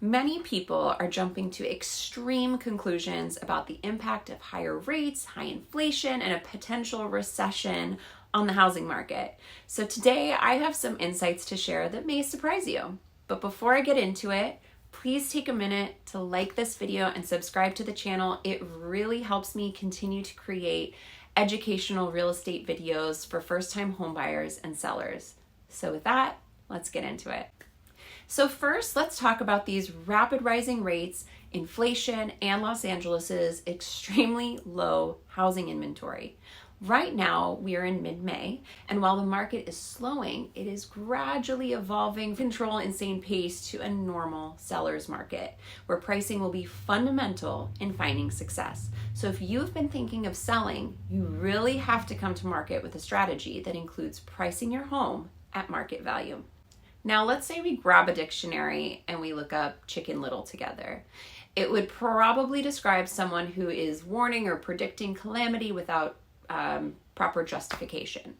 Many people are jumping to extreme conclusions about the impact of higher rates, high inflation, and a potential recession on the housing market. So today I have some insights to share that may surprise you. But before I get into it, please take a minute to like this video and subscribe to the channel. It really helps me continue to create educational real estate videos for first-time homebuyers and sellers. So with that, let's get into it. So first, let's talk about these rapid rising rates, inflation, and Los Angeles's extremely low housing inventory. Right now, we are in mid-May, and while the market is slowing, it is gradually evolving from control insane pace to a normal seller's market, where pricing will be fundamental in finding success. So if you've been thinking of selling, you really have to come to market with a strategy that includes pricing your home at market value. Now, let's say we grab a dictionary and we look up Chicken Little together. It would probably describe someone who is warning or predicting calamity without proper justification.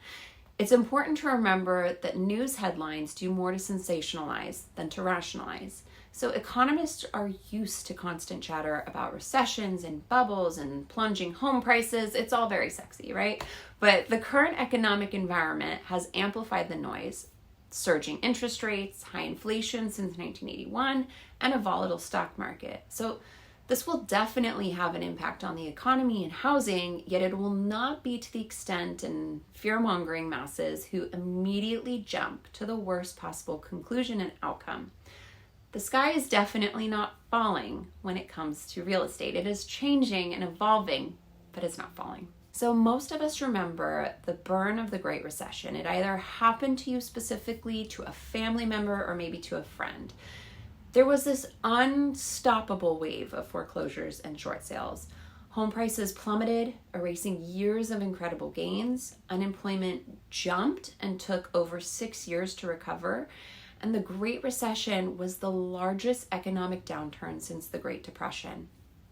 It's important to remember that news headlines do more to sensationalize than to rationalize. So economists are used to constant chatter about recessions and bubbles and plunging home prices. It's all very sexy, right? But the current economic environment has amplified the noise. Surging interest rates, high inflation since 1981, and a volatile stock market. So this will definitely have an impact on the economy and housing, yet it will not be to the extent and fear-mongering masses who immediately jump to the worst possible conclusion and outcome. The sky is definitely not falling when it comes to real estate. It is changing and evolving, but it's not falling. So most of us remember the burn of the Great Recession. It either happened to you specifically, to a family member, or maybe to a friend. There was this unstoppable wave of foreclosures and short sales. Home prices plummeted, erasing years of incredible gains. Unemployment jumped and took over 6 years to recover. And the Great Recession was the largest economic downturn since the Great Depression.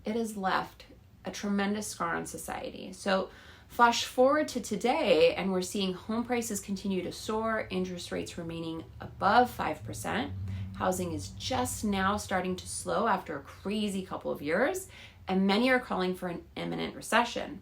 It has left a tremendous scar on society. So flash forward to today, and we're seeing home prices continue to soar, interest rates remaining above 5%. Housing is just now starting to slow after a crazy couple of years, and many are calling for an imminent recession.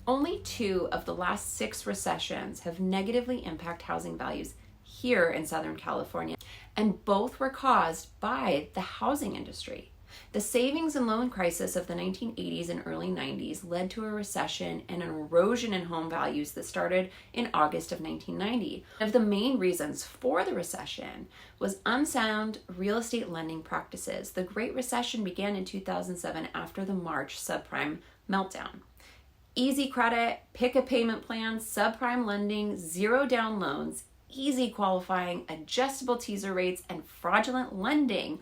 Only 2 of the last 6 recessions have negatively impacted housing values here in Southern California, and both were caused by the housing industry. The savings and loan crisis of the 1980s and early 90s led to a recession and an erosion in home values that started in August of 1990. One of the main reasons for the recession was unsound real estate lending practices. The Great Recession began in 2007 after the March subprime meltdown. Easy credit, pick a payment plan, subprime lending, zero down loans, easy qualifying, adjustable teaser rates, and fraudulent lending.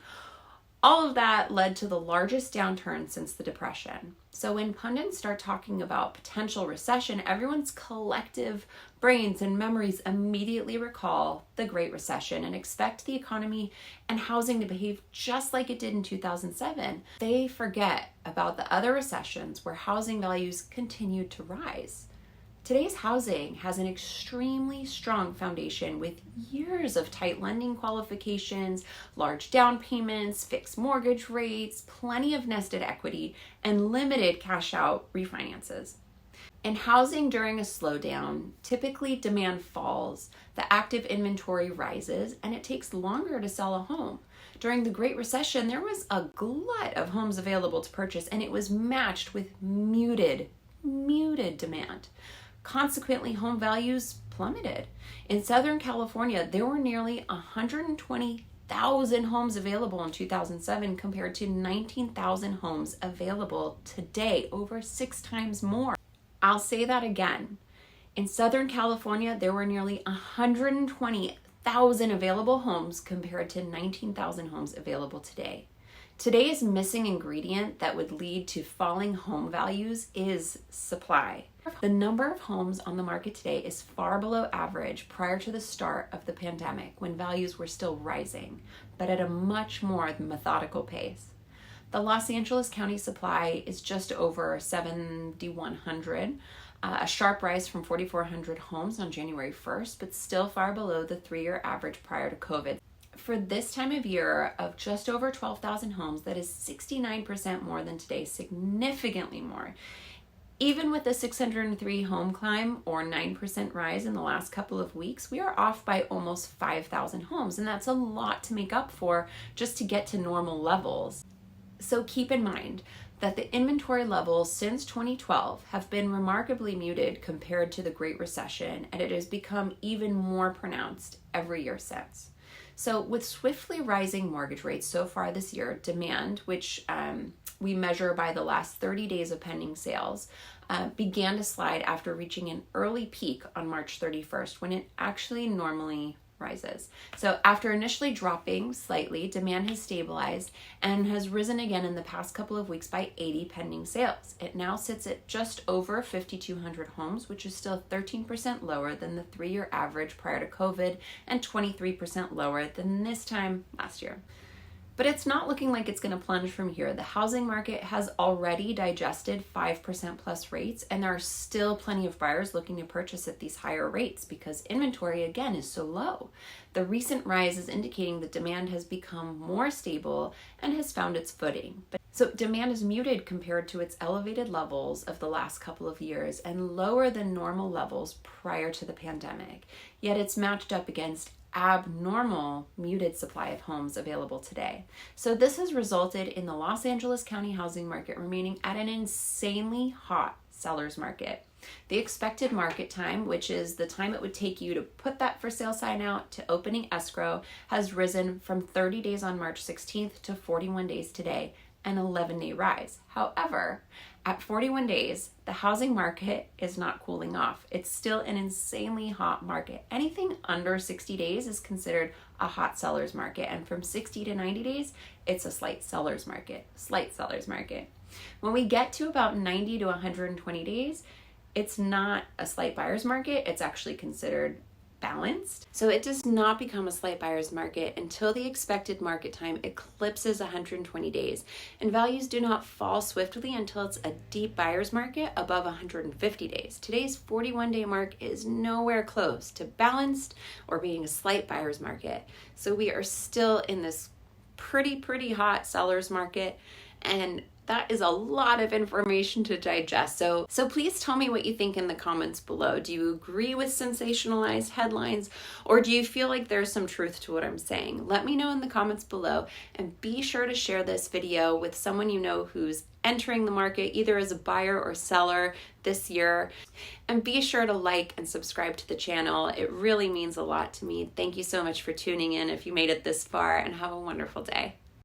All of that led to the largest downturn since the Depression. So when pundits start talking about potential recession, everyone's collective brains and memories immediately recall the Great Recession and expect the economy and housing to behave just like it did in 2007. They forget about the other recessions where housing values continued to rise. Today's housing has an extremely strong foundation with years of tight lending qualifications, large down payments, fixed mortgage rates, plenty of nested equity, and limited cash out refinances. In housing during a slowdown, typically demand falls, the active inventory rises, and it takes longer to sell a home. During the Great Recession, there was a glut of homes available to purchase, and it was matched with muted demand. Consequently, home values plummeted. In Southern California, there were nearly 120,000 homes available in 2007 compared to 19,000 homes available today, over 6 times more. I'll say that again. In Southern California, there were nearly 120,000 available homes compared to 19,000 homes available today. Today's missing ingredient that would lead to falling home values is supply. The number of homes on the market today is far below average prior to the start of the pandemic, when values were still rising, but at a much more methodical pace. The Los Angeles County supply is just over 7,100, a sharp rise from 4,400 homes on January 1st, but still far below the 3-year average prior to COVID. for this time of year of just over 12,000 homes, that is 69% more than today, significantly more. Even with the 603 home climb or 9% rise in the last couple of weeks, we are off by almost 5,000 homes, and that's a lot to make up for just to get to normal levels. So keep in mind that the inventory levels since 2012 have been remarkably muted compared to the Great Recession, and it has become even more pronounced every year since. So with swiftly rising mortgage rates so far this year, demand, which we measure by the last 30 days of pending sales, began to slide after reaching an early peak on March 31st, when it actually normally rises. So after initially dropping slightly, demand has stabilized and has risen again in the past couple of weeks by 80 pending sales. It now sits at just over 5,200 homes, which is still 13% lower than the 3-year average prior to COVID and 23% lower than this time last year. But it's not looking like it's going to plunge from here. The housing market has already digested 5% plus rates, and there are still plenty of buyers looking to purchase at these higher rates because inventory, again, is so low. The recent rise is indicating that demand has become more stable and has found its footing. So demand is muted compared to its elevated levels of the last couple of years and lower than normal levels prior to the pandemic. Yet it's matched up against abnormal muted supply of homes available today. So this has resulted in the Los Angeles County housing market remaining at an insanely hot seller's market. The expected market time, which is the time it would take you to put that for sale sign out to opening escrow, has risen from 30 days on March 16th to 41 days today, an 11-day rise. However, at 41 days, the housing market is not cooling off. It's still an insanely hot market. Anything under 60 days is considered a hot seller's market, and from 60 to 90 days, it's a slight seller's market. When we get to about 90 to 120 days, it's not a slight buyer's market. It's actually considered balanced. So it does not become a slight buyer's market until the expected market time eclipses 120 days, and values do not fall swiftly until it's a deep buyer's market above 150 days. Today's 41-day mark is nowhere close to balanced or being a slight buyer's market. So we are still in this pretty hot seller's market, and that is a lot of information to digest. So please tell me what you think in the comments below. Do you agree with sensationalized headlines, or do you feel like there's some truth to what I'm saying? Let me know in the comments below, and be sure to share this video with someone you know who's entering the market either as a buyer or seller this year. And be sure to like and subscribe to the channel. It really means a lot to me. Thank you so much for tuning in if you made it this far, and have a wonderful day.